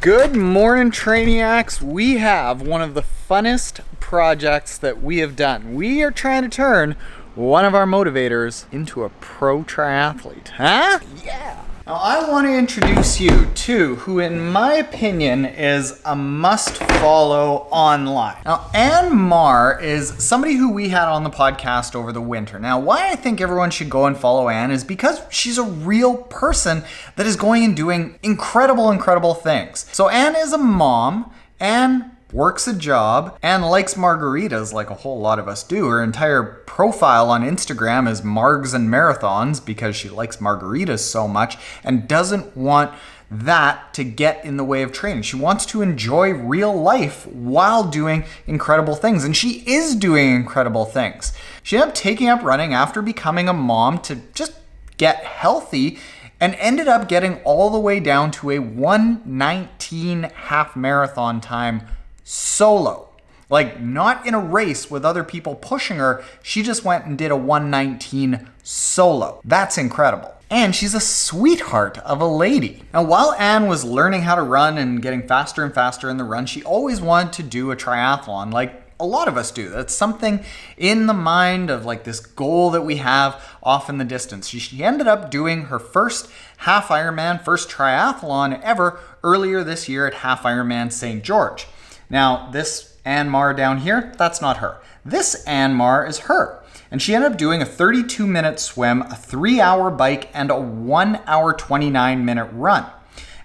Good morning, Trainiacs. We have one of the funnest projects that we have done. We are trying to turn one of our motivators into a pro triathlete. Huh? Yeah. Now I want to introduce you to who, in my opinion, is a must-follow online. Now, Anne Maher is somebody who we had on the podcast over the winter. Now, why I think everyone should go and follow Anne is because she's a real person that is going and doing incredible things. So Anne is a mom. Anne works a job and likes margaritas like a whole lot of us do. Her entire profile on Instagram is Margs and Marathons because she likes margaritas so much and doesn't want that to get in the way of training. She wants to enjoy real life while doing incredible things, and she is doing incredible things. She ended up taking up running after becoming a mom to just get healthy and ended up getting all the way down to a 1:19 half marathon time solo. Like, not in a race with other people pushing her. She just went and did a 1:19 solo. That's incredible. And she's a sweetheart of a lady. Now, while Anne was learning how to run and getting faster and faster in the run, she always wanted to do a triathlon like a lot of us do. That's something in the mind of like this goal that we have off in the distance. She ended up doing her first half Ironman, first triathlon ever earlier this year at half Ironman St. George. Now, this Anne Maher down here, that's not her. This Anne Maher is her. And she ended up doing a 32-minute swim, a 3-hour bike, and a 1-hour 29-minute run.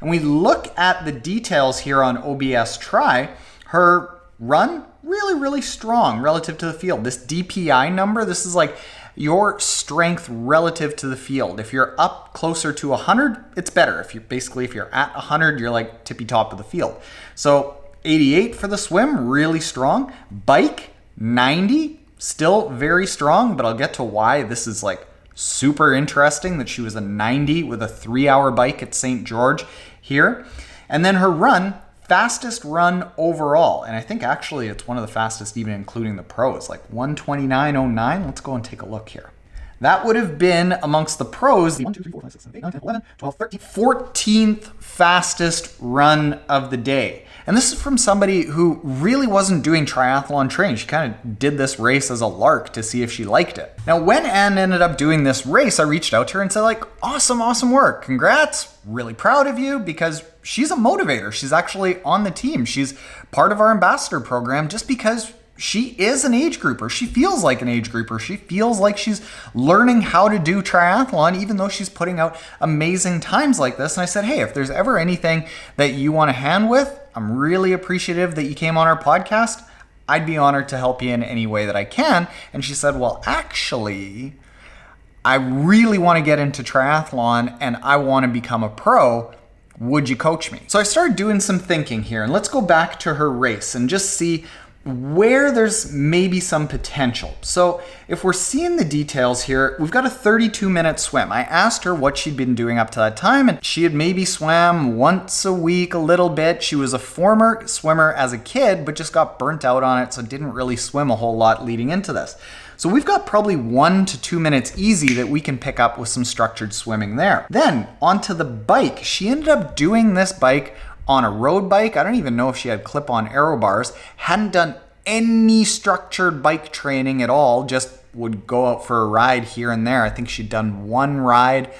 And we look at the details here on OBS Tri. Her run, really strong relative to the field. This DPI number, this is like your strength relative to the field. If you're up closer to 100, it's better. If you're at 100, you're like tippy top of the field. So 88 for the swim, really strong. Bike, 90, still very strong, but I'll get to why this is like super interesting that she was a 90 with a 3-hour bike at St. George here. And then her run, fastest run overall. And I think actually it's one of the fastest even including the pros, like 1:29.09. Let's go and take a look here. That would have been amongst the pros, the 1, 2, 3, 4, 5, 6, 7, 8, 9, 10, 11, 12, 13, 14th fastest run of the day. And this is from somebody who really wasn't doing triathlon training. She kind of did this race as a lark to see if she liked it. Now, when Anne ended up doing this race, I reached out to her and said, like, awesome work. Congrats. Really proud of you, because she's a motivator. She's actually on the team. She's part of our ambassador program just because she is an age grouper. She feels like an age grouper. She feels like she's learning how to do triathlon, even though she's putting out amazing times like this. And I said, hey, if there's ever anything that you want a hand with, I'm really appreciative that you came on our podcast. I'd be honored to help you in any way that I can. And she said, well, actually, I really want to get into triathlon and I want to become a pro. Would you coach me? So I started doing some thinking here, and let's go back to her race and just see where there's maybe some potential. So if we're seeing the details here, we've got a 32-minute swim. I asked her what she'd been doing up to that time, and she had maybe swam once a week a little bit. She was a former swimmer as a kid, but just got burnt out on it, so didn't really swim a whole lot leading into this. So we've got probably 1 to 2 minutes easy that we can pick up with some structured swimming there. Then onto the bike. She ended up doing this bike on a road bike. I don't even know if she had clip-on aero bars. Hadn't done any structured bike training at all. Just would go out for a ride here and there. I think she'd done one ride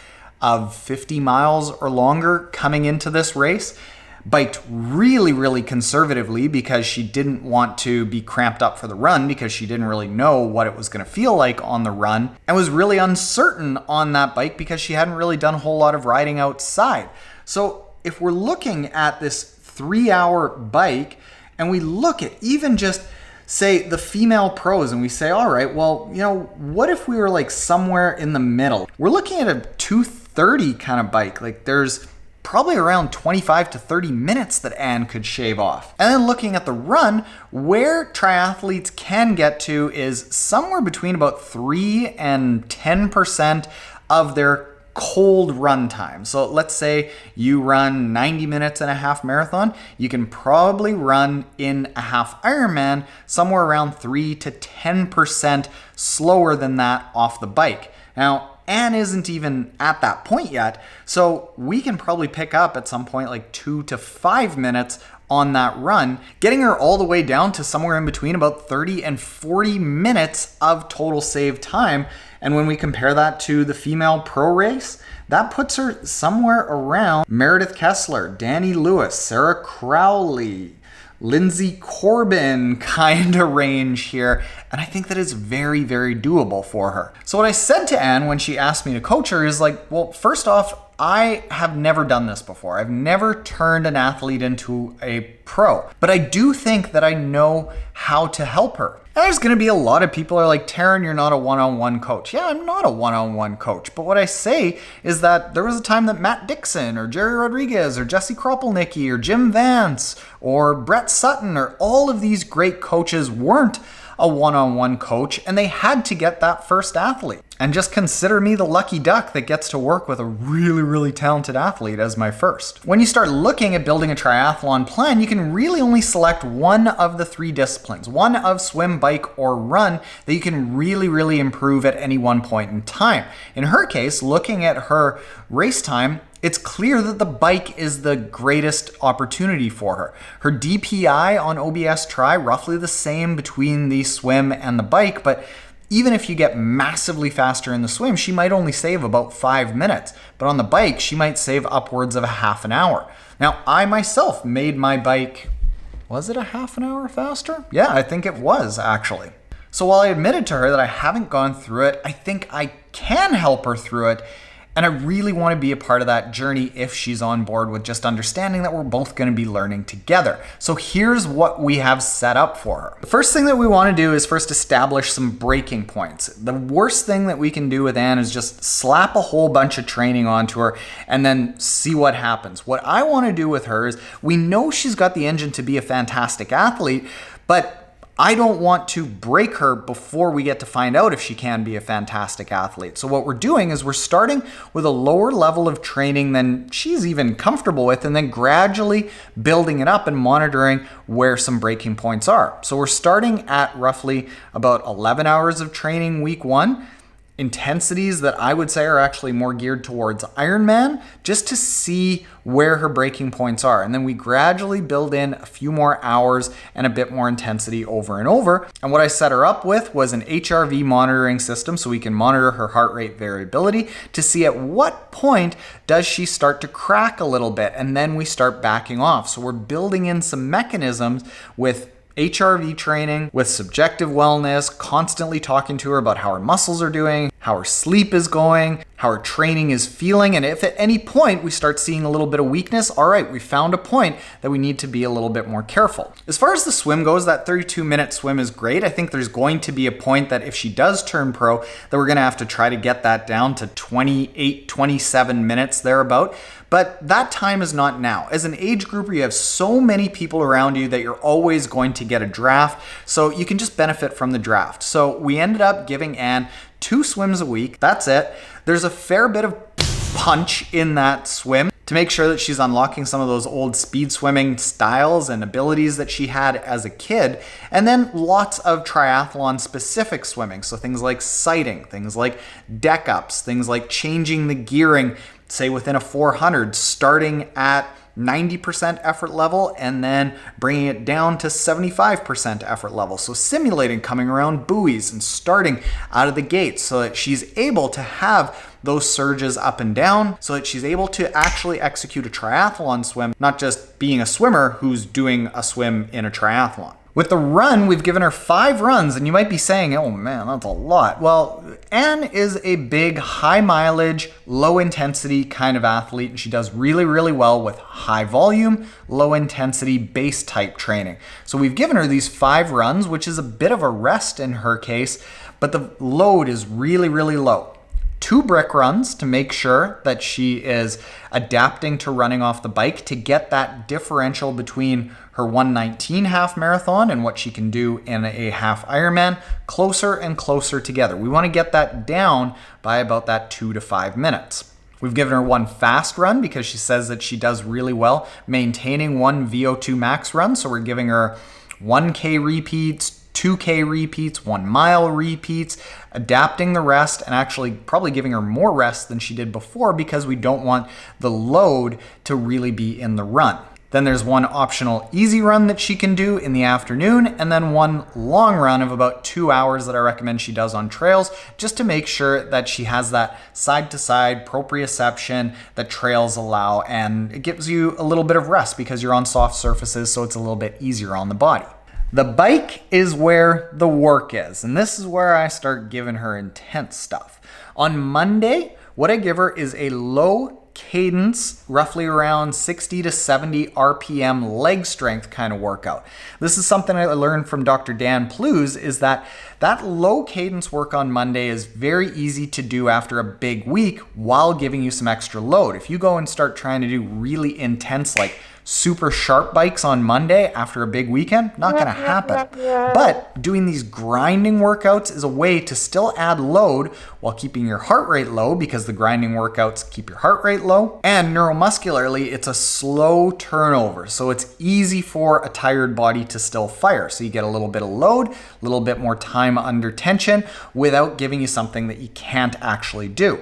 of 50 miles or longer coming into this race. Biked really conservatively because she didn't want to be cramped up for the run, because she didn't really know what it was going to feel like on the run, and was really uncertain on that bike because she hadn't really done a whole lot of riding outside. So if we're looking at this 3-hour bike and we look at even just say the female pros and we say, all right, well, you know, what if we were like somewhere in the middle? We're looking at a 2:30 kind of bike. Like there's probably around 25 to 30 minutes that Anne could shave off. And then looking at the run, where triathletes can get to is somewhere between about 3 and 10% of their cold run time. So let's say you run 90 minutes in a half marathon, you can probably run in a half Ironman somewhere around 3 to 10% slower than that off the bike. Now, Anne isn't even at that point yet. So we can probably pick up at some point like 2 to 5 minutes on that run, getting her all the way down to somewhere in between about 30 and 40 minutes of total saved time. And when we compare that to the female pro race, that puts her somewhere around Meredith Kessler, Danny Lewis, Sarah Crowley, Lindsay Corbin kind of range here. And I think that is very, very doable for her. So what I said to Anne when she asked me to coach her is like, well, first off, I have never done this before. I've never turned an athlete into a pro, but I do think that I know how to help her. And there's going to be a lot of people who are like, Taren, you're not a one-on-one coach. Yeah, I'm not a one-on-one coach. But what I say is that there was a time that Matt Dixon or Jerry Rodriguez or Jesse Kropelnicki or Jim Vance or Brett Sutton or all of these great coaches weren't a one-on-one coach, and they had to get that first athlete. And just consider me the lucky duck that gets to work with a really, really talented athlete as my first. When you start looking at building a triathlon plan, you can really only select one of the 3 disciplines, one of swim, bike, or run that you can really, really improve at any one point in time. In her case, looking at her race time, it's clear that the bike is the greatest opportunity for her. Her DPI on OBS Tri, roughly the same between the swim and the bike, but even if you get massively faster in the swim, she might only save about 5 minutes. But on the bike, she might save upwards of a half an hour. Now, I myself made my bike, was it a half an hour faster? Yeah, I think it was actually. So while I admitted to her that I haven't gone through it, I think I can help her through it. And I really want to be a part of that journey if she's on board with just understanding that we're both going to be learning together. So here's what we have set up for her. The first thing that we want to do is first establish some breaking points. The worst thing that we can do with Anne is just slap a whole bunch of training onto her and then see what happens. What I want to do with her is, we know she's got the engine to be a fantastic athlete, but I don't want to break her before we get to find out if she can be a fantastic athlete. So what we're doing is we're starting with a lower level of training than she's even comfortable with, and then gradually building it up and monitoring where some breaking points are. So we're starting at roughly about 11 hours of training week 1. Intensities that I would say are actually more geared towards Ironman, just to see where her breaking points are. And then we gradually build in a few more hours and a bit more intensity over and over. And what I set her up with was an HRV monitoring system, so we can monitor her heart rate variability to see at what point does she start to crack a little bit, and then we start backing off. So we're building in some mechanisms with HRV training, with subjective wellness, constantly talking to her about how her muscles are doing, how her sleep is going, how her training is feeling. And if at any point we start seeing a little bit of weakness, all right, we found a point that we need to be a little bit more careful. As far as the swim goes, that 32-minute swim is great. I think there's going to be a point that if she does turn pro, that we're going to have to try to get that down to 28, 27 minutes thereabout. But that time is not now. As an age grouper, you have so many people around you that you're always going to get a draft, so you can just benefit from the draft. So we ended up giving Anne 2 swims a week. That's it. There's a fair bit of punch in that swim to make sure that she's unlocking some of those old speed swimming styles and abilities that she had as a kid. And then lots of triathlon specific swimming. So things like sighting, things like deck ups, things like changing the gearing, say within a 400, starting at 90% effort level and then bringing it down to 75% effort level. So simulating coming around buoys and starting out of the gate so that she's able to have those surges up and down, so that she's able to actually execute a triathlon swim, not just being a swimmer who's doing a swim in a triathlon. With the run, we've given her 5 runs, and you might be saying, oh man, that's a lot. Well, Anne is a big, high mileage, low intensity kind of athlete, and she does really, really well with high volume, low intensity, base type training. So we've given her these 5 runs, which is a bit of a rest in her case, but the load is really, really low. 2 brick runs to make sure that she is adapting to running off the bike to get that differential between her 1:19 half marathon and what she can do in a half Ironman closer and closer together. We want to get that down by about that 2 to 5 minutes. We've given her 1 fast run because she says that she does really well maintaining 1 VO2 max run. So we're giving her 1K repeats, 2K repeats, 1 mile repeats, adapting the rest, and actually probably giving her more rest than she did before because we don't want the load to really be in the run. Then there's one optional easy run that she can do in the afternoon, and then one long run of about 2 hours that I recommend she does on trails, just to make sure that she has that side-to-side proprioception that trails allow, and it gives you a little bit of rest because you're on soft surfaces, so it's a little bit easier on the body. The bike is where the work is, and this is where I start giving her intense stuff. On Monday, what I give her is a low cadence, roughly around 60 to 70 RPM leg strength kind of workout. This is something I learned from Dr. Dan Plews, is that low cadence work on Monday is very easy to do after a big week while giving you some extra load. If you go and start trying to do really intense, like super sharp bikes on Monday after a big weekend, not going to happen. But doing these grinding workouts is a way to still add load while keeping your heart rate low, because the grinding workouts keep your heart rate low. And neuromuscularly, it's a slow turnover, so it's easy for a tired body to still fire. So you get a little bit of load, a little bit more time under tension without giving you something that you can't actually do.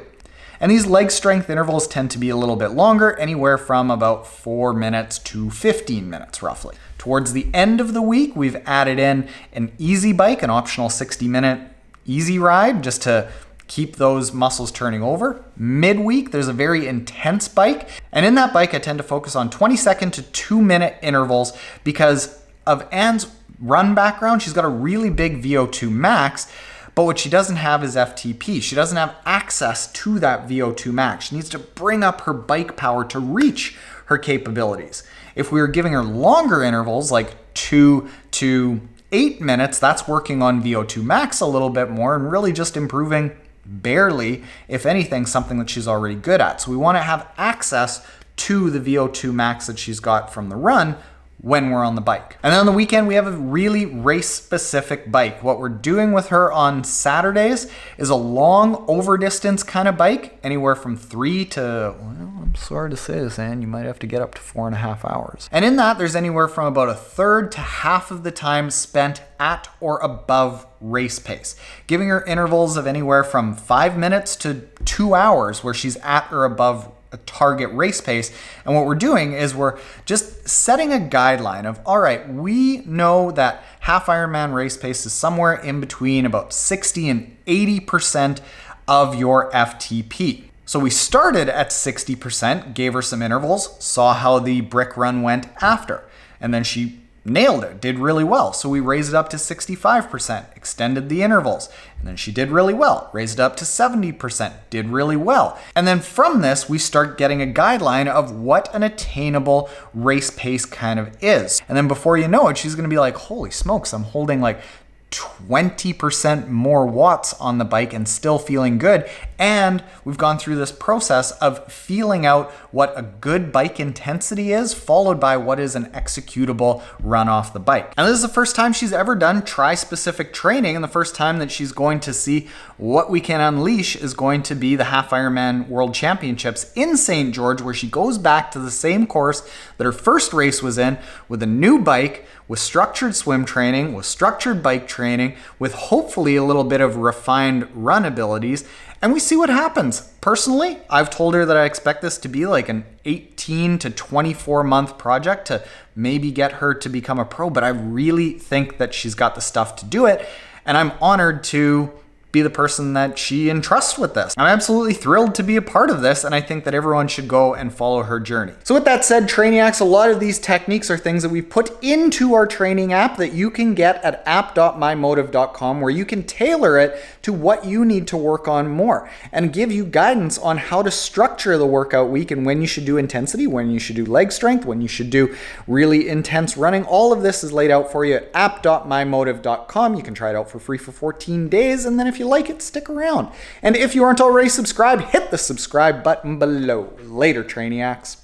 And these leg strength intervals tend to be a little bit longer, anywhere from about 4 minutes to 15 minutes roughly. Towards the end of the week, we've added in an easy bike, an optional 60-minute easy ride, just to keep those muscles turning over. Midweek, there's a very intense bike. And in that bike, I tend to focus on 20-second to 2-minute intervals because of Anne's run background. She's got a really big VO2 max, but what she doesn't have is FTP. She doesn't have access to that VO2 max. She needs to bring up her bike power to reach her capabilities. If we were giving her longer intervals, like 2 to 8 minutes, that's working on VO2 max a little bit more and really just improving barely, if anything, something that she's already good at. So we want to have access to the VO2 max that she's got from the run when we're on the bike. And then on the weekend, we have a really race-specific bike. What we're doing with her on Saturdays is a long over-distance kind of bike, anywhere from 3 to, well, I'm sorry to say this, Anne, you might have to get up to 4.5 hours. And in that, there's anywhere from about a third to half of the time spent at or above race pace, giving her intervals of anywhere from 5 minutes to 2 hours where she's at or above a target race pace. And what we're doing is we're just setting a guideline of, all right, we know that half Ironman race pace is somewhere in between about 60 and 80% of your FTP. So we started at 60%, gave her some intervals, saw how the brick run went after, and then she nailed it, did really well. So we raised it up to 65%, extended the intervals, and then she did really well, raised it up to 70%, did really well. And then from this, we start getting a guideline of what an attainable race pace kind of is. And then before you know it, she's gonna be like, holy smokes, I'm holding like 20% more watts on the bike and still feeling good. And we've gone through this process of feeling out what a good bike intensity is, followed by what is an executable run off the bike. And this is the first time she's ever done tri-specific training, and the first time that she's going to see what we can unleash is going to be the Half Ironman World Championships in St. George, where she goes back to the same course that her first race was in, with a new bike, with structured swim training, with structured bike training, with hopefully a little bit of refined run abilities, and we see what happens. Personally, I've told her that I expect this to be like an 18 to 24 month project to maybe get her to become a pro, but I really think that she's got the stuff to do it, and I'm honored to be the person that she entrusts with this. I'm absolutely thrilled to be a part of this, and I think that everyone should go and follow her journey. So with that said, Trainiacs, a lot of these techniques are things that we've put into our training app that you can get at app.mymottiv.com, where you can tailor it to what you need to work on more and give you guidance on how to structure the workout week and when you should do intensity, when you should do leg strength, when you should do really intense running. All of this is laid out for you at app.mymottiv.com. You can try it out for free for 14 days, and then if you like it, stick around. And if you aren't already subscribed, hit the subscribe button below. Later, Trainiacs.